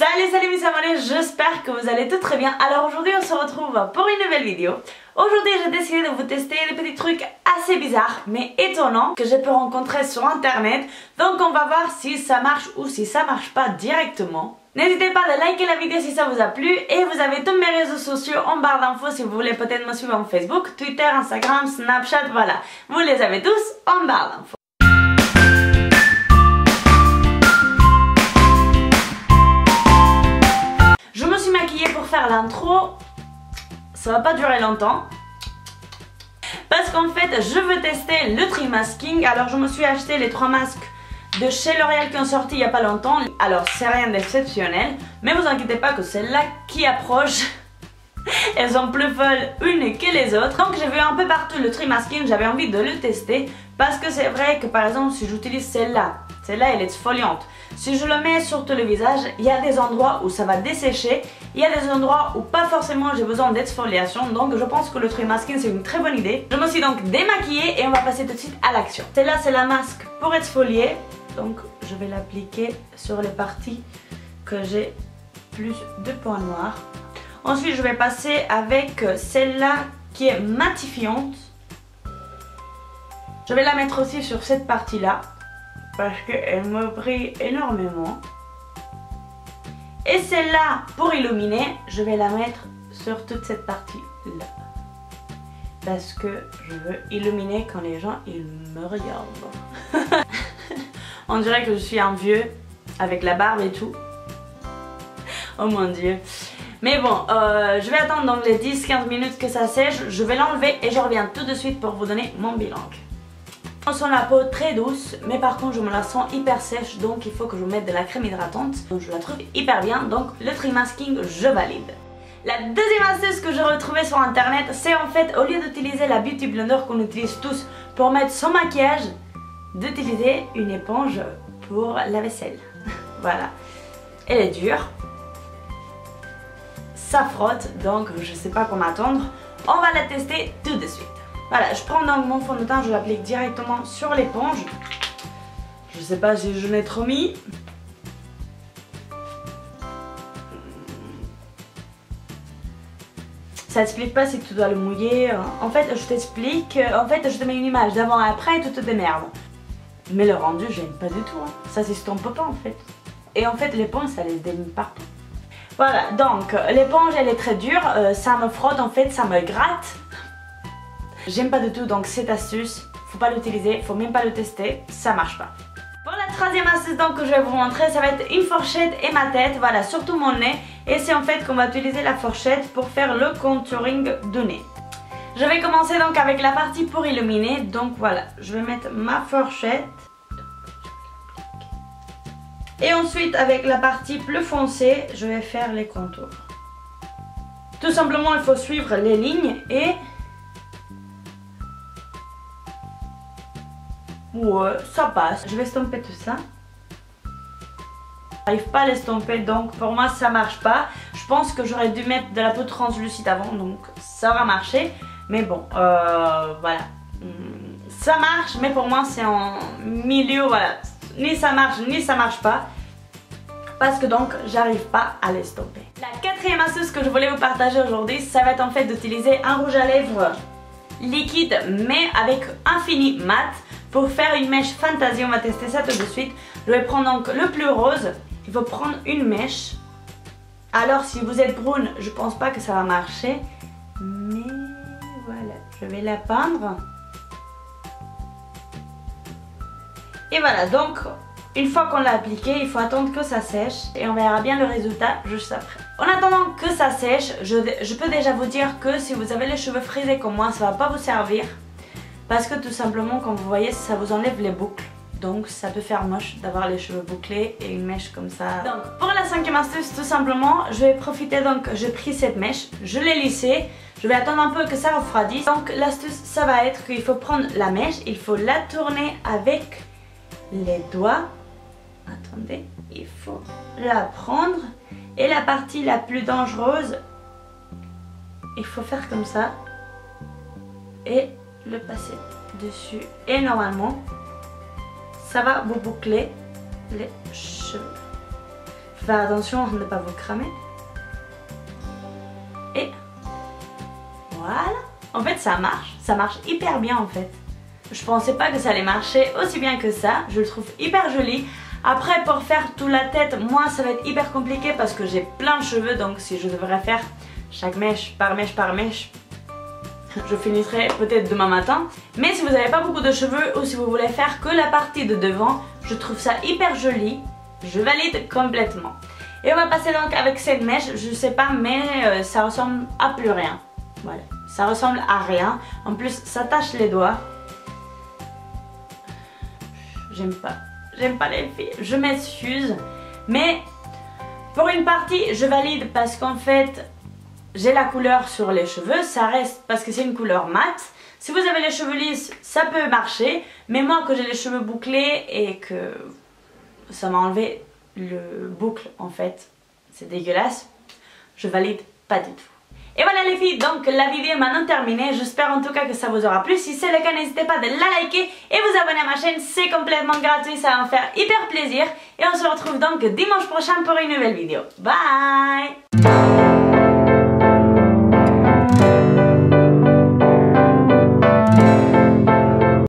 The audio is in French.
Salut mes abonnés, j'espère que vous allez tout très bien. Alors aujourd'hui on se retrouve pour une nouvelle vidéo. Aujourd'hui j'ai décidé de vous tester des petits trucs assez bizarres mais étonnants que j'ai pu rencontrer sur internet. Donc on va voir si ça marche ou si ça marche pas directement. N'hésitez pas à liker la vidéo si ça vous a plu et vous avez tous mes réseaux sociaux en barre d'infos si vous voulez peut-être me suivre en Facebook, Twitter, Instagram, Snapchat, voilà. Vous les avez tous en barre d'infos. Je me suis maquillée pour faire l'intro, ça va pas durer longtemps. Parce qu'en fait je veux tester le Trimasking. Alors je me suis acheté les 3 masques de chez L'Oréal qui ont sorti il y a pas longtemps. Alors c'est rien d'exceptionnel, mais vous inquiétez pas que celles-là qui approchent, elles sont plus folles une que les autres. Donc j'ai vu un peu partout le Trimasking, j'avais envie de le tester. Parce que c'est vrai que par exemple si j'utilise celle-là elle est exfoliante. Si je le mets sur tout le visage, il y a des endroits où ça va dessécher, il y a des endroits où pas forcément j'ai besoin d'exfoliation. Donc je pense que le Trimasking c'est une très bonne idée. Je me suis donc démaquillée et on va passer tout de suite à l'action. Celle-là c'est la masque pour exfolier. Donc je vais l'appliquer sur les parties que j'ai plus de points noirs. Ensuite je vais passer avec celle-là qui est matifiante. Je vais la mettre aussi sur cette partie-là parce qu'elle me brille énormément. Et celle-là pour illuminer, je vais la mettre sur toute cette partie-là. Parce que je veux illuminer quand les gens ils me regardent. On dirait que je suis un vieux avec la barbe et tout. Oh mon dieu. Mais bon, je vais attendre donc les 10-15 minutes que ça sèche. Je vais l'enlever et je reviens tout de suite pour vous donner mon bilan. On sent la peau très douce, mais par contre je me la sens hyper sèche, donc il faut que je mette de la crème hydratante. Donc je la trouve hyper bien, donc le Trimasking je valide. La deuxième astuce que j'ai retrouvée sur internet, c'est en fait au lieu d'utiliser la Beauty Blender qu'on utilise tous pour mettre son maquillage, d'utiliser une éponge pour la vaisselle. Voilà, elle est dure, ça frotte, donc je sais pas comment attendre. On va la tester tout de suite. Voilà, je prends donc mon fond de teint, je l'applique directement sur l'éponge. Je sais pas si je l'ai trop mis. Ça t'explique pas si tu dois le mouiller. En fait, je t'explique. En fait, je te mets une image d'avant et après et tu te démerdes. Mais le rendu, j'aime pas du tout. Hein. Ça s'estompe pas en fait. Et en fait, l'éponge, ça laisse des lignes partout. Voilà, donc l'éponge, elle est très dure. Ça me frotte en fait, ça me gratte. J'aime pas du tout, donc cette astuce, faut pas l'utiliser, faut même pas le tester, ça marche pas. Pour la troisième astuce donc que je vais vous montrer, ça va être une fourchette et ma tête, voilà, surtout mon nez. Et c'est en fait qu'on va utiliser la fourchette pour faire le contouring du nez. Je vais commencer donc avec la partie pour illuminer, donc voilà, je vais mettre ma fourchette. Et ensuite avec la partie plus foncée, je vais faire les contours. Tout simplement, il faut suivre les lignes et... Ouais, ça passe. Je vais estomper tout ça. J'arrive pas à l'estomper, donc pour moi ça marche pas. Je pense que j'aurais dû mettre de la peau translucide avant, donc ça va marcher. Mais bon, voilà. Ça marche, mais pour moi c'est en milieu, voilà. Ni ça marche pas. Parce que donc j'arrive pas à l'estomper. La quatrième astuce que je voulais vous partager aujourd'hui, ça va être en fait d'utiliser un rouge à lèvres liquide, mais avec un fini mat. Pour faire une mèche fantasy, on va tester ça tout de suite. Je vais prendre donc le plus rose. Il faut prendre une mèche. Alors si vous êtes brune, je pense pas que ça va marcher. Mais voilà, je vais la peindre. Et voilà, donc une fois qu'on l'a appliqué, il faut attendre que ça sèche. Et on verra bien le résultat juste après. En attendant que ça sèche, je peux déjà vous dire que si vous avez les cheveux frisés comme moi, ça va pas vous servir. Parce que tout simplement, comme vous voyez, ça vous enlève les boucles. Donc ça peut faire moche d'avoir les cheveux bouclés et une mèche comme ça. Donc pour la cinquième astuce, tout simplement, je vais profiter, donc j'ai pris cette mèche, je l'ai lissée. Je vais attendre un peu que ça refroidisse. Donc l'astuce, ça va être qu'il faut prendre la mèche, il faut la tourner avec les doigts. Attendez, il faut la prendre. Et la partie la plus dangereuse, il faut faire comme ça. Et le passer dessus et normalement ça va vous boucler les cheveux. Faut faire attention de ne pas vous cramer. Et voilà. En fait ça marche hyper bien en fait. Je pensais pas que ça allait marcher aussi bien que ça. Je le trouve hyper joli. Après pour faire toute la tête, moi ça va être hyper compliqué parce que j'ai plein de cheveux. Donc si je devrais faire chaque mèche par mèche par mèche, je finirai peut-être demain matin. Mais si vous n'avez pas beaucoup de cheveux ou si vous voulez faire que la partie de devant, je trouve ça hyper joli. Je valide complètement. Et on va passer donc avec cette mèche. Je sais pas mais ça ressemble à plus rien. Voilà, ça ressemble à rien. En plus ça tache les doigts. J'aime pas les filles, je m'excuse. Mais pour une partie je valide parce qu'en fait j'ai la couleur sur les cheveux. Ça reste parce que c'est une couleur mat. Si vous avez les cheveux lisses ça peut marcher. Mais moi que j'ai les cheveux bouclés et que ça m'a enlevé le boucle en fait, c'est dégueulasse, je valide pas du tout. Et voilà les filles, donc la vidéo est maintenant terminée. J'espère en tout cas que ça vous aura plu. Si c'est le cas, n'hésitez pas de la liker et vous abonner à ma chaîne. C'est complètement gratuit, ça va me faire hyper plaisir. Et on se retrouve donc dimanche prochain pour une nouvelle vidéo. Bye!